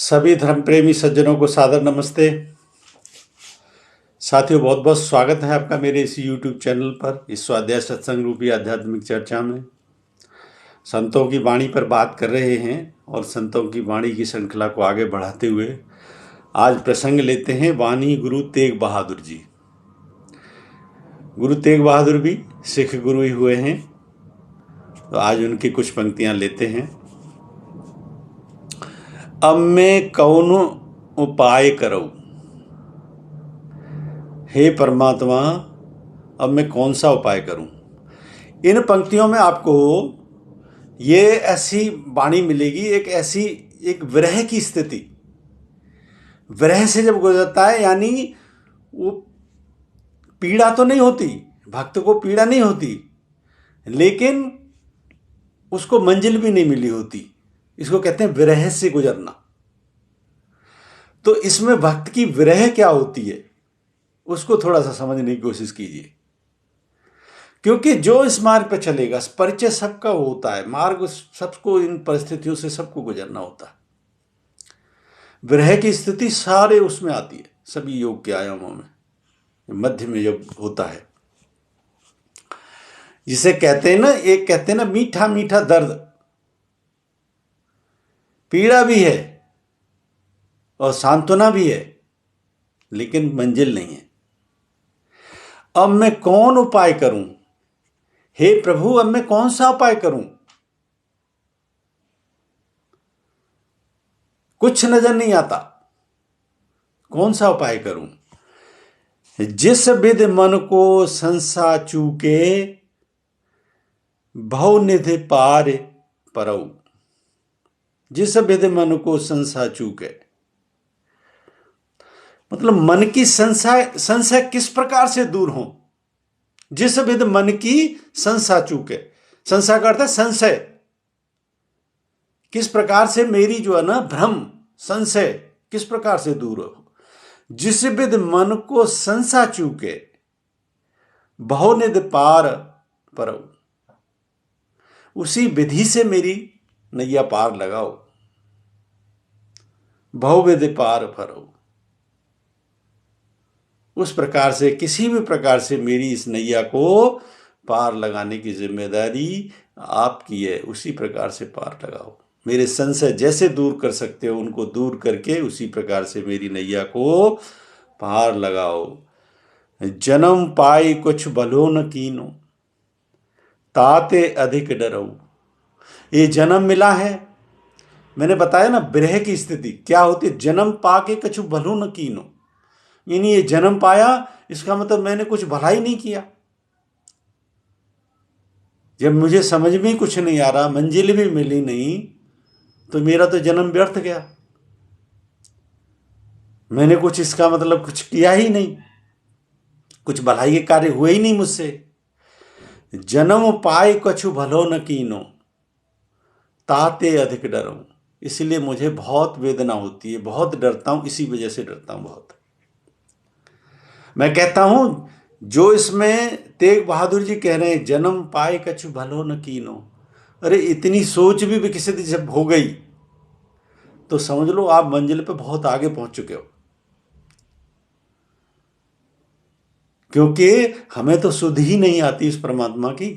सभी धर्म प्रेमी सज्जनों को सादर नमस्ते। साथियों, बहुत बहुत स्वागत है आपका मेरे इस YouTube चैनल पर, इस स्वाध्याय सत्संग रूपी आध्यात्मिक चर्चा में। संतों की वाणी पर बात कर रहे हैं और संतों की वाणी की श्रृंखला को आगे बढ़ाते हुए आज प्रसंग लेते हैं वाणी गुरु तेग बहादुर जी। गुरु तेग बहादुर भी सिख गुरु ही हुए हैं, तो आज उनकी कुछ पंक्तियां लेते हैं। अब मैं कौन उपाय करूं, हे परमात्मा, अब मैं कौन सा उपाय करूं। इन पंक्तियों में आपको ये ऐसी वाणी मिलेगी, एक विरह की स्थिति। विरह से जब गुजरता है, यानी वो पीड़ा तो नहीं होती, भक्त को पीड़ा नहीं होती, लेकिन उसको मंजिल भी नहीं मिली होती। इसको कहते हैं विरह से गुजरना। तो इसमें भक्त की विरह क्या होती है, उसको थोड़ा सा समझने की कोशिश कीजिए। क्योंकि जो इस मार्ग पर चलेगा, परिचय सबका होता है, मार्ग सबको, इन परिस्थितियों से सबको गुजरना होता है। विरह की स्थिति सारे उसमें आती है, सभी योग के आयामों में, मध्य में जब होता है, जिसे कहते हैं ना, एक कहते हैं ना, मीठा मीठा दर्द। पीड़ा भी है और सांत्वना भी है, लेकिन मंजिल नहीं है। अब मैं कौन उपाय करूं, हे प्रभु, अब मैं कौन सा उपाय करूं। कुछ नजर नहीं आता, कौन सा उपाय करूं। जिस विधि मन को संसा चूके, भव निधि पार परऊ। जिस विधि मन को संसा चूके, मतलब मन की संशय किस प्रकार से दूर हो। जिस विधि मन की संशय चूके, संशय का अर्थ है संशय। किस प्रकार से मेरी जो है ना भ्रम, संशय किस प्रकार से दूर हो। जिस विधि मन को संशय चूके, बहुनिधि पार परऊ। उसी विधि से मेरी नैया पार लगाओ। बहुविधि पार परऊ। उस प्रकार से, किसी भी प्रकार से मेरी इस नैया को पार लगाने की जिम्मेदारी आपकी है। उसी प्रकार से पार लगाओ। मेरे संशय जैसे दूर कर सकते हो, उनको दूर करके उसी प्रकार से मेरी नैया को पार लगाओ। जन्म पाई कुछ भलो न कीनो, ताते अधिक डरो। ये जन्म मिला है, मैंने बताया ना विरह की स्थिति क्या होती है। जन्म पाके कछु भलो न कीनो, यानी ये जन्म पाया, इसका मतलब मैंने कुछ भला ही नहीं किया। जब मुझे समझ में कुछ नहीं आ रहा, मंजिल भी मिली नहीं, तो मेरा तो जन्म व्यर्थ गया। मैंने कुछ, इसका मतलब कुछ किया ही नहीं, कुछ भलाई के कार्य हुए ही नहीं मुझसे। जन्म पाए कछु भलो न कीनो, ताते अधिक डरो। इसलिए मुझे बहुत वेदना होती है, बहुत डरता हूं, इसी वजह से डरता हूं बहुत। मैं कहता हूं, जो इसमें तेग बहादुर जी कह रहे हैं, जन्म पाए कछु भलो न कीनो, अरे इतनी सोच भी किसी दिन जब हो गई, तो समझ लो आप मंजिल पे बहुत आगे पहुंच चुके हो। क्योंकि हमें तो सुध ही नहीं आती इस परमात्मा की,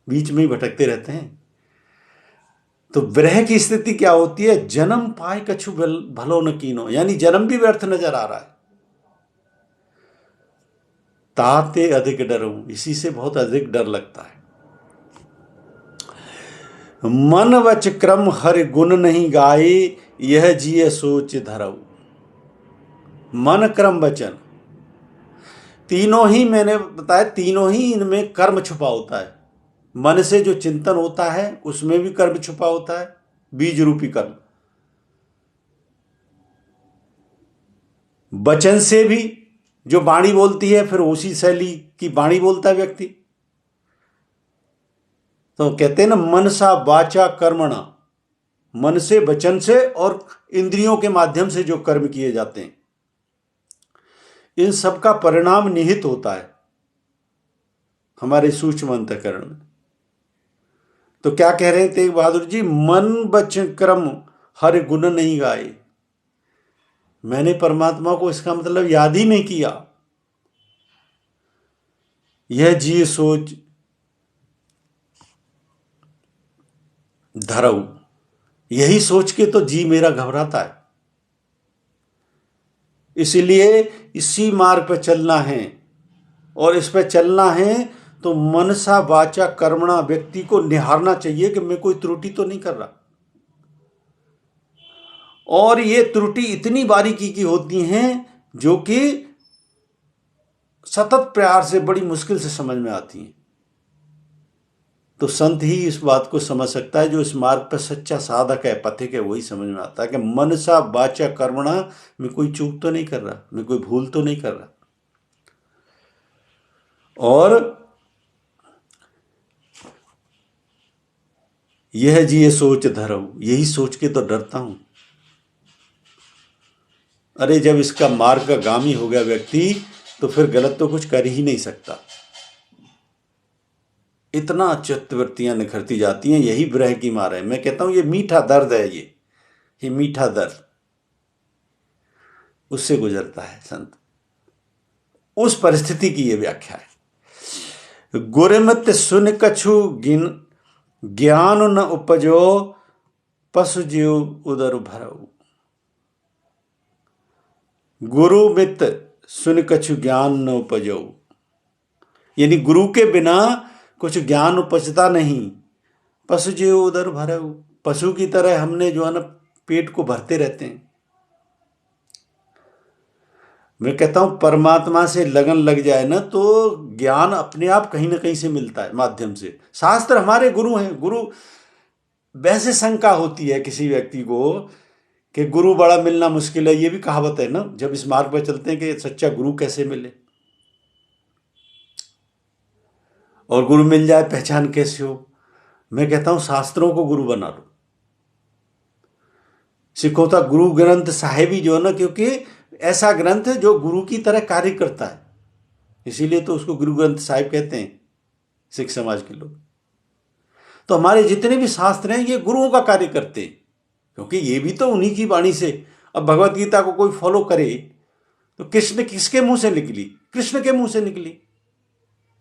बीच में ही भटकते रहते हैं। तो विरह की स्थिति क्या होती है, जन्म पाए कछु भलो न कीनो, यानी जन्म भी व्यर्थ नजर आ रहा है। ताते अधिक डरूं, इसी से बहुत अधिक डर लगता है। मन वच क्रम हरि गुण नहीं गाए, यह जिय सोच धरऊ। मन क्रम वचन, तीनों ही मैंने बताया, तीनों ही इनमें कर्म छुपा होता है। मन से जो चिंतन होता है उसमें भी कर्म छुपा होता है, बीज रूपी कर्म। वचन से भी जो वाणी बोलती है, फिर उसी शैली की वाणी बोलता है व्यक्ति। तो कहते हैं ना, मनसा वाचा कर्मणा, मन से, वचन से और इंद्रियों के माध्यम से जो कर्म किए जाते हैं, इन सब का परिणाम निहित होता है हमारे सूक्ष्म अंतःकरण में। तो क्या कह रहे हैं तेग बहादुर जी, मन वचन कर्म हर गुण नहीं गाए। मैंने परमात्मा को इसका मतलब याद ही नहीं किया। यह जी सोच धरऊ, यही सोच के तो जी मेरा घबराता है। इसलिए इसी मार्ग पर चलना है, और इस पर चलना है तो मनसा वाचा कर्मणा व्यक्ति को निहारना चाहिए कि मैं कोई त्रुटि तो नहीं कर रहा। और ये त्रुटि इतनी बारीकी की होती हैं जो कि सतत प्रयास से बड़ी मुश्किल से समझ में आती हैं। तो संत ही इस बात को समझ सकता है, जो इस मार्ग पर सच्चा साधक है, पथिक है, वही समझ में आता है कि मनसा वाचा कर्मणा, मैं कोई चूक तो नहीं कर रहा, मैं कोई भूल तो नहीं कर रहा। और यह जी ये सोच धरऊ, यही सोच के तो डरता हूं। अरे जब इसका मार्ग का गामी हो गया व्यक्ति, तो फिर गलत तो कुछ कर ही नहीं सकता। इतना चित्तवृत्तियां निखरती जाती हैं, यही विरह की मार है। मैं कहता हूं ये मीठा दर्द है, ये मीठा दर्द, उससे गुजरता है संत। उस परिस्थिति की ये व्याख्या है। गुरमत सुन कछु गिन ज्ञान न उपजो, पशु जीव उदर भरऊ। गुरु मित सुन कछु ज्ञान न उपजो, यानी गुरु के बिना कुछ ज्ञान उपजता नहीं। पशु जीव उदर भरऊ, पशु की तरह हमने जो है ना पेट को भरते रहते हैं। मैं कहता हूं परमात्मा से लगन लग जाए ना तो ज्ञान अपने आप कहीं ना कहीं से मिलता है माध्यम से। शास्त्र हमारे गुरु हैं। गुरु, वैसे शंका होती है किसी व्यक्ति को कि गुरु बड़ा मिलना मुश्किल है, ये भी कहावत है ना जब इस मार्ग पर चलते हैं कि सच्चा गुरु कैसे मिले, और गुरु मिल जाए पहचान कैसे हो। मैं कहता हूं शास्त्रों को गुरु बना लो। सिखों का गुरु ग्रंथ साहिब ही जो है ना, क्योंकि ऐसा ग्रंथ है जो गुरु की तरह कार्य करता है, इसीलिए तो उसको गुरु ग्रंथ साहिब कहते हैं सिख समाज के लोग। तो हमारे जितने भी शास्त्र हैं ये गुरुओं का कार्य करते हैं, क्योंकि ये भी तो उन्हीं की वाणी से। अब भगवत गीता को कोई फॉलो करे तो कृष्ण किसके मुंह से निकली? कृष्ण के मुंह से निकली।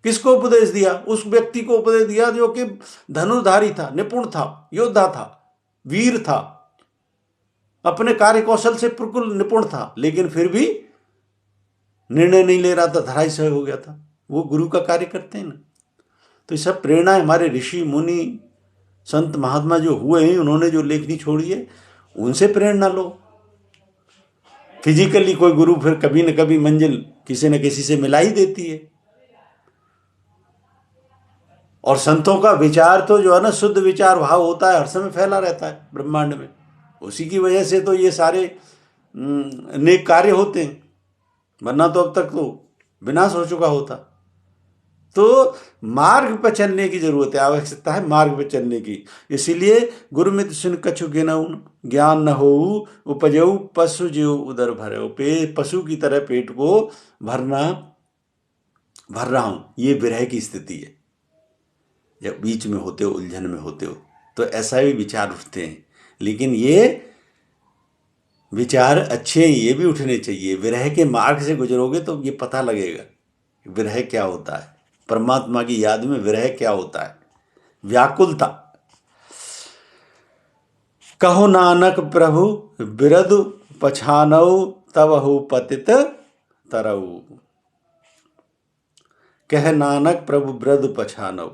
किसको उपदेश दिया? उस व्यक्ति को उपदेश दिया जो कि धनुर्धारी था, निपुण था, योद्धा था, वीर था, अपने कार्य कौशल से बिल्कुल निपुण था, लेकिन फिर भी निर्णय नहीं ले रहा था, धराशायी हो गया था। वो गुरु का कार्य करते हैं ना। तो ये सब प्रेरणा है। हमारे ऋषि मुनि संत महात्मा जो हुए हैं, उन्होंने जो लेखनी छोड़ी है, उनसे प्रेरणा लो। फिजिकली कोई गुरु फिर कभी न कभी मंजिल किसी न किसी से मिला ही देती है। और संतों का विचार तो जो है ना शुद्ध विचार भाव होता है, हर समय फैला रहता है ब्रह्मांड में। उसी की वजह से तो ये सारे नेक कार्य होते हैं, वरना तो अब तक तो विनाश हो चुका होता। तो मार्ग पर चलने की जरूरत है, आवश्यकता है मार्ग पर चलने की। इसीलिए गुरुमित सुन कछु गिनऊन, ज्ञान न हो उपजऊ, पशु जीव उदर भरे। पशु की तरह पेट को भर रहा हूं, ये विरह की स्थिति है। जब बीच में होते हो, उलझन में होते हो, तो ऐसा भी विचार उठते हैं। लेकिन ये विचार अच्छे, ये भी उठने चाहिए। विरह के मार्ग से गुजरोगे तो ये पता लगेगा विरह क्या होता है, परमात्मा की याद में विरह क्या होता है, व्याकुलता। कहो नानक प्रभु बिरद पछानऊ, तब हो पतित तरऊ। कह नानक प्रभु बिरद पछानऊ,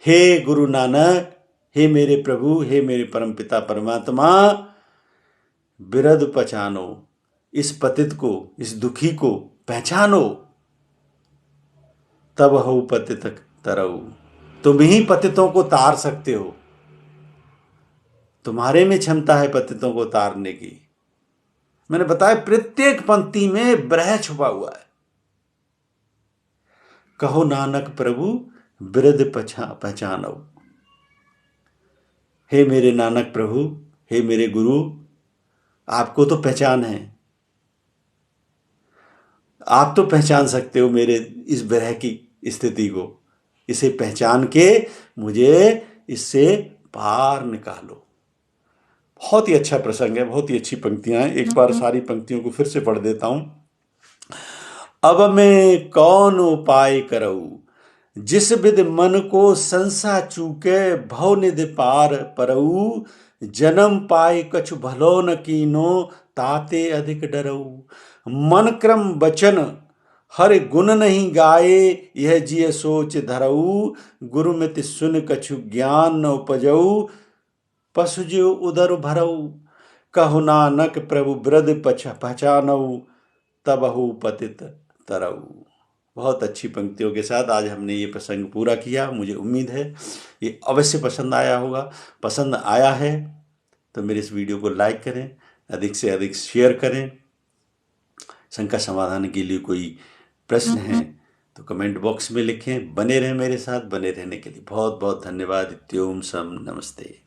हे गुरु नानक, हे मेरे प्रभु, हे मेरे परमपिता परमात्मा, बिरद पहचानो, इस पतित को, इस दुखी को पहचानो। तब हो पतित तरऊ, तुम ही पतितों को तार सकते हो। तुम्हारे में क्षमता है पतितों को तारने की। मैंने बताया प्रत्येक पंक्ति में विरह छुपा हुआ है। कहो नानक प्रभु बिरद पहचानो, हे मेरे नानक प्रभु, हे मेरे गुरु, आपको तो पहचान है, आप तो पहचान सकते हो मेरे इस विरह की स्थिति को। इसे पहचान के मुझे इससे पार निकालो। बहुत ही अच्छा प्रसंग है, बहुत ही अच्छी पंक्तियां हैं। एक बार सारी पंक्तियों को फिर से पढ़ देता हूं। अब मैं कौन उपाय करऊँ, जिस विधि मन को संसा चूके, भव निधि पार परऊ। जन्म पाए कछु भलो न कीनो, ताते अधिक डरऊ। मन क्रम बचन हर गुण नहीं गाए, यह जिय सोच धरऊ। गुरुमिति सुन कछु ज्ञान न उपजऊ, पशुजियो उदर भरऊ। कहु नानक प्रभु ब्रद पहचानऊ, तबहु पतित तरऊ। बहुत अच्छी पंक्तियों के साथ आज हमने ये प्रसंग पूरा किया। मुझे उम्मीद है ये अवश्य पसंद आया होगा। पसंद आया है तो मेरे इस वीडियो को लाइक करें, अधिक से अधिक शेयर करें। शंका समाधान के लिए कोई प्रश्न है तो कमेंट बॉक्स में लिखें। बने रहें मेरे साथ। बने रहने के लिए बहुत बहुत धन्यवाद। इत्योम सम नमस्ते।